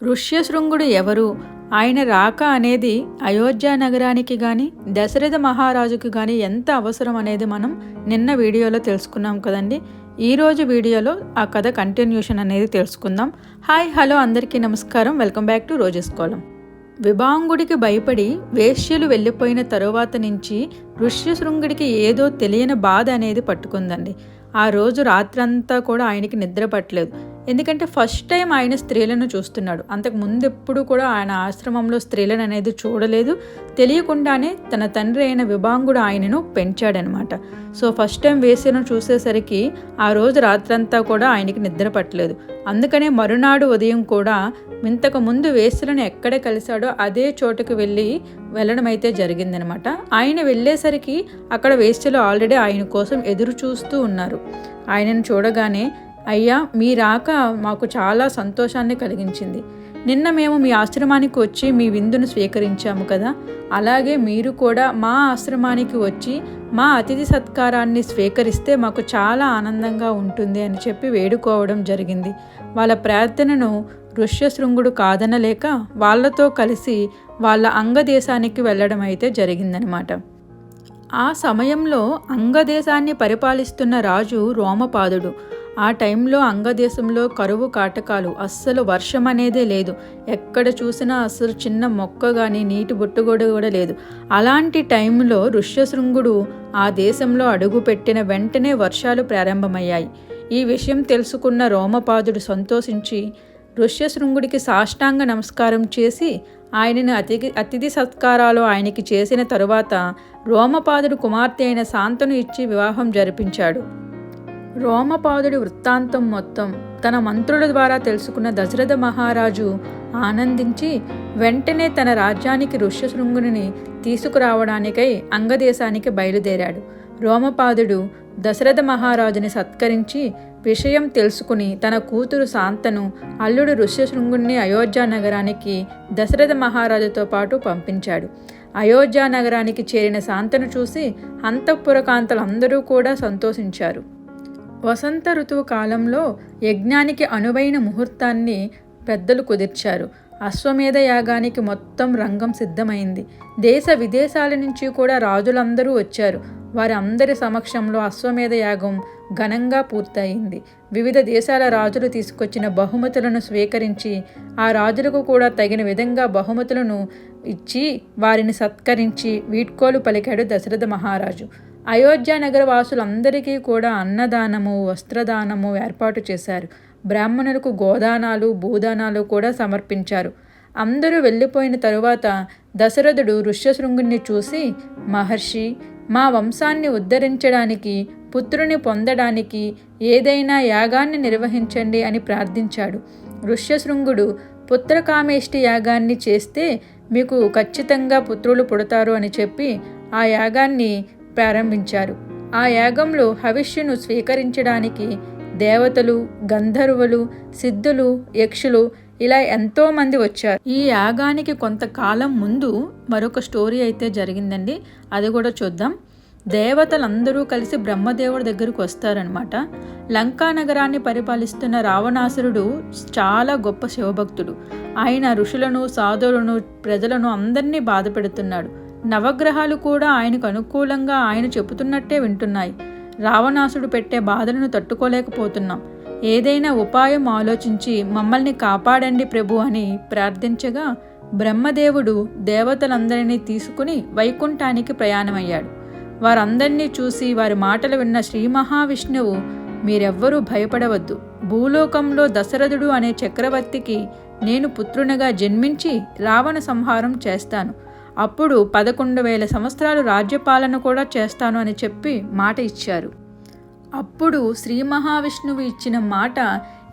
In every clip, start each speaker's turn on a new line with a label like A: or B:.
A: ఋష్యశృంగుడు ఎవరు? ఆయన రాక అనేది అయోధ్య నగరానికి కానీ దశరథ మహారాజుకి కానీ ఎంత అవసరం అనేది మనం నిన్న వీడియోలో తెలుసుకున్నాం కదండి. ఈరోజు వీడియోలో ఆ కథ కంటిన్యూషన్ అనేది తెలుసుకుందాం. హాయ్ హలో అందరికీ నమస్కారం. వెల్కమ్ బ్యాక్ టు రోజెస్ కాలం. విభాంగుడికి భయపడి వేశ్యలు వెళ్ళిపోయిన తరువాత నుంచి ఋష్యశృంగుడికి ఏదో తెలియని బాధ అనేది పట్టుకుందండి. ఆ రోజు రాత్రంతా కూడా ఆయనకి నిద్ర పట్టలేదు. ఎందుకంటే ఫస్ట్ టైం ఆయన స్త్రీలను చూస్తున్నాడు. అంతకు ముందు ఎప్పుడు కూడా ఆయన ఆశ్రమంలో స్త్రీలను అనేది చూడలేదు. తెలియకుండానే తన తండ్రి అయిన విభాంగుడు ఆయనను పెంచాడనమాట. సో ఫస్ట్ టైం వేశ్యను చూసేసరికి ఆ రోజు రాత్రంతా కూడా ఆయనకి నిద్ర పట్టలేదు. అందుకనే మరునాడు ఉదయం కూడా ఇంతకు ముందు వేశ్యలను ఎక్కడ కలిశాడో అదే చోటుకు వెళ్ళడం అయితే జరిగిందనమాట. ఆయన వెళ్ళేసరికి అక్కడ వేశ్యలు ఆల్రెడీ ఆయన కోసం ఎదురు చూస్తూ ఉన్నారు. ఆయనను చూడగానే, అయ్యా, మీ రాక మాకు చాలా సంతోషాన్ని కలిగించింది. నిన్న మేము మీ ఆశ్రమానికి వచ్చి మీ విందును స్వీకరించాము కదా, అలాగే మీరు కూడా మా ఆశ్రమానికి వచ్చి మా అతిథి సత్కారాన్ని స్వీకరిస్తే మాకు చాలా ఆనందంగా ఉంటుంది అని చెప్పి వేడుకోవడం జరిగింది. వాళ్ళ ప్రార్థనను ఋష్యశృంగుడు కాదనలేక వాళ్ళతో కలిసి వాళ్ళ అంగదేశానికి వెళ్ళడం అయితే జరిగిందనమాట. ఆ సమయంలో అంగదేశాన్ని పరిపాలిస్తున్న రాజు రోమపాదుడు. ఆ టైంలో అంగదేశంలో కరువు కాటకాలు, అస్సలు వర్షం అనేదే లేదు. ఎక్కడ చూసినా అస్సలు చిన్న మొక్క కానీ నీటి బొట్టుగొడు కూడా లేదు. అలాంటి టైంలో ఋష్యశృంగుడు ఆ దేశంలో అడుగుపెట్టిన వెంటనే వర్షాలు ప్రారంభమయ్యాయి. ఈ విషయం తెలుసుకున్న రోమపాదుడు సంతోషించి ఋష్యశృంగుడికి సాష్టాంగ నమస్కారం చేసి ఆయనను అతిథి సత్కారాలు ఆయనకి చేసిన తరువాత రోమపాదుడు కుమార్తె అయిన శాంతను ఇచ్చి వివాహం జరిపించాడు. రోమపాదుడి వృత్తాంతం మొత్తం తన మంత్రుల ద్వారా తెలుసుకున్న దశరథ మహారాజు ఆనందించి వెంటనే తన రాజ్యానికి ఋష్యశృంగుని తీసుకురావడానికై అంగదేశానికి బయలుదేరాడు. రోమపాదుడు దశరథ మహారాజుని సత్కరించి విషయం తెలుసుకుని తన కూతురు శాంతను, అల్లుడు ఋష్యశృంగుణ్ణి అయోధ్య నగరానికి దశరథ మహారాజుతో పాటు పంపించాడు. అయోధ్య నగరానికి చేరిన శాంతను చూసి అంతఃపురకాంతలందరూ కూడా సంతోషించారు. వసంత ఋతువు కాలంలో యజ్ఞానికి అనువైన ముహూర్తాన్ని పెద్దలు కుదిర్చారు. అశ్వమేధ యాగానికి మొత్తం రంగం సిద్ధమైంది. దేశ విదేశాల నుంచి కూడా రాజులందరూ వచ్చారు. వారి అందరి సమక్షంలో అశ్వమేధ యాగం ఘనంగా పూర్తయింది. వివిధ దేశాల రాజులు తీసుకొచ్చిన బహుమతులను స్వీకరించి ఆ రాజులకు కూడా తగిన విధంగా బహుమతులను ఇచ్చి వారిని సత్కరించి వీడ్కోలు పలికాడు దశరథ మహారాజు. అయోధ్య నగర వాసులందరికీ కూడా అన్నదానము, వస్త్రదానము ఏర్పాటు చేశారు. బ్రాహ్మణులకు గోదానాలు, భూదానాలు కూడా సమర్పించారు. అందరూ వెళ్ళిపోయిన తరువాత దశరథుడు ఋష్యశృంగుని చూసి, మహర్షి, మా వంశాన్ని ఉద్ధరించడానికి, పుత్రుని పొందడానికి ఏదైనా యాగాన్ని నిర్వహించండి అని ప్రార్థించాడు. ఋష్యశృంగుడు పుత్రకామేష్టి యాగాన్ని చేస్తే మీకు ఖచ్చితంగా పుత్రులు పుడతారు అని చెప్పి ఆ యాగాన్ని ప్రారంభించారు. ఆ యాగంలో హవిష్యును స్వీకరించడానికి దేవతలు, గంధర్వులు, సిద్ధులు, యక్షులు ఇలా ఎంతోమంది వచ్చారు. ఈ యాగానికి కొంతకాలం ముందు మరొక స్టోరీ అయితే జరిగిందండి. అది కూడా చూద్దాం. దేవతలందరూ కలిసి బ్రహ్మదేవుడి దగ్గరకు వస్తారనమాట. లంకా నగరాన్ని పరిపాలిస్తున్న రావణాసురుడు చాలా గొప్ప శివభక్తుడు. ఆయన ఋషులను, సాధువులను, ప్రజలను అందరినీ బాధ పెడుతున్నాడు. నవగ్రహాలు కూడా ఆయనకు అనుకూలంగా ఆయన చెబుతున్నట్టే వింటున్నాయి. రావణాసుడు పెట్టే బాధలను తట్టుకోలేకపోతున్నాం. ఏదైనా ఉపాయం ఆలోచించి మమ్మల్ని కాపాడండి ప్రభు అని ప్రార్థించగా బ్రహ్మదేవుడు దేవతలందరినీ తీసుకుని వైకుంఠానికి ప్రయాణమయ్యాడు. వారందరినీ చూసి వారి మాటలు విన్న శ్రీ మహావిష్ణువు, మీరెవ్వరూ భయపడవద్దు. భూలోకంలో దశరథుడు అనే చక్రవర్తికి నేను పుత్రునిగా జన్మించి రావణ సంహారం చేస్తాను. అప్పుడు 11,000 సంవత్సరాలు రాజ్యపాలన కూడా చేస్తాను అని చెప్పి మాట ఇచ్చారు. అప్పుడు శ్రీ మహావిష్ణువు ఇచ్చిన మాట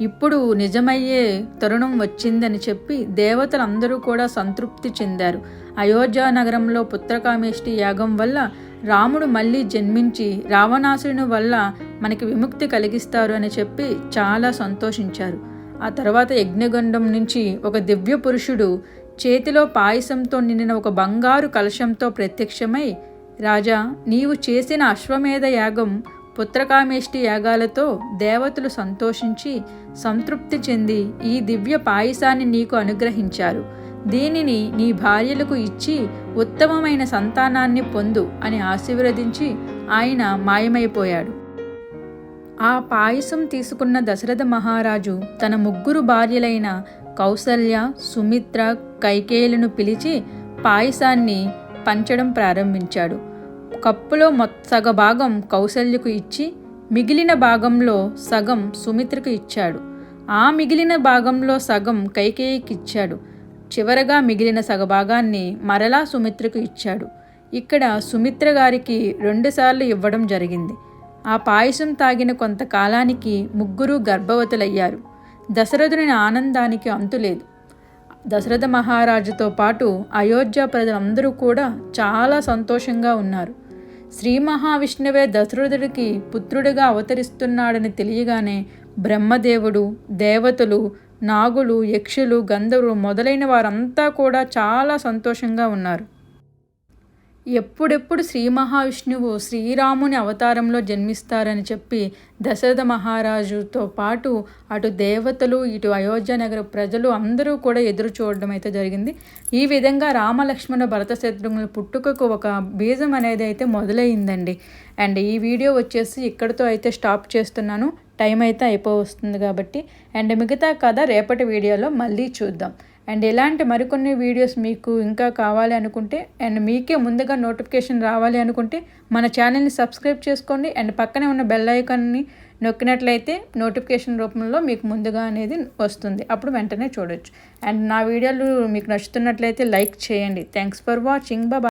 A: ఇప్పుడు నిజమయ్యే తరుణం వచ్చిందని చెప్పి దేవతలందరూ కూడా సంతృప్తి చెందారు. అయోధ్య నగరంలో పుత్రకామేష్టి యాగం వల్ల రాముడు మళ్ళీ జన్మించి రావణాసురుని వల్ల మనకి విముక్తి కలిగిస్తారు అని చెప్పి చాలా సంతోషించారు. ఆ తర్వాత యజ్ఞగుండం నుంచి ఒక దివ్య పురుషుడు చేతిలో పాయసంతో నిండిన ఒక బంగారు కలశంతో ప్రత్యక్షమై, రాజా, నీవు చేసిన అశ్వమేధ యాగం పుత్రకామేష్టి యాగాలతో దేవతలు సంతోషించి సంతృప్తి చెంది ఈ దివ్య పాయసాన్ని నీకు అనుగ్రహించారు. దీనిని నీ భార్యలకు ఇచ్చి ఉత్తమమైన సంతానాన్ని పొందు అని ఆశీర్వదించి ఆయన మాయమైపోయాడు. ఆ పాయసం తీసుకున్న దశరథ మహారాజు తన 3 భార్యలైన కౌసల్య, సుమిత్ర, కైకేయులను పిలిచి పాయసాన్ని పంచడం ప్రారంభించాడు. కప్పులో సగభాగం కౌసల్యకు ఇచ్చి మిగిలిన భాగంలో సగం సుమిత్రకు ఇచ్చాడు. ఆ మిగిలిన భాగంలో సగం కైకేయికి ఇచ్చాడు. చివరగా మిగిలిన సగభాగాన్ని మరలా సుమిత్రకు ఇచ్చాడు. ఇక్కడ సుమిత్ర గారికి 2 సార్లు ఇవ్వడం జరిగింది. ఆ పాయసం తాగిన కొంతకాలానికి 3 గర్భవతులయ్యారు. దశరథుని ఆనందానికి అంతులేదు. దశరథ మహారాజుతో పాటు అయోధ్య ప్రజలందరూ కూడా చాలా సంతోషంగా ఉన్నారు. శ్రీ మహావిష్ణువే దశరథుడికి పుత్రుడిగా అవతరిస్తున్నాడని తెలియగానే బ్రహ్మదేవుడు, దేవతలు, నాగులు, యక్షులు, గంధర్వులు మొదలైన వారంతా కూడా చాలా సంతోషంగా ఉన్నారు. ఎప్పుడెప్పుడు శ్రీ మహావిష్ణువు శ్రీరాముని అవతారంలో జన్మిస్తారని చెప్పి దశరథ మహారాజుతో పాటు అటు దేవతలు, ఇటు అయోధ్య నగర ప్రజలు అందరూ కూడా ఎదురు చూడడం అయితే జరిగింది. ఈ విధంగా రామలక్ష్మణ భరత శత్రుఘ్నుల పుట్టుకకు ఒక బీజం అనేది అయితే మొదలైందండి. అండ్ ఈ వీడియో వచ్చేసి ఇక్కడితో అయితే స్టాప్ చేస్తున్నాను. టైం అయితే అయిపోవస్తుంది కాబట్టి. అండ్ మిగతా కథ రేపటి వీడియోలో మళ్ళీ చూద్దాం. అండ్ ఇలాంటి మరికొన్ని వీడియోస్ మీకు ఇంకా కావాలి అనుకుంటే అండ్ మీకే ముందుగా నోటిఫికేషన్ రావాలి అనుకుంటే మన ఛానల్ని సబ్స్క్రైబ్ చేసుకోండి. అండ్ పక్కనే ఉన్న బెల్ ఐకాన్ని నొక్కినట్లయితే నోటిఫికేషన్ రూపంలో మీకు ముందుగా అనేది వస్తుంది. అప్పుడు వెంటనే చూడొచ్చు. అండ్ నా వీడియోలు మీకు నచ్చుతున్నట్లయితే లైక్ చేయండి. Thanks for watching. బాయ్.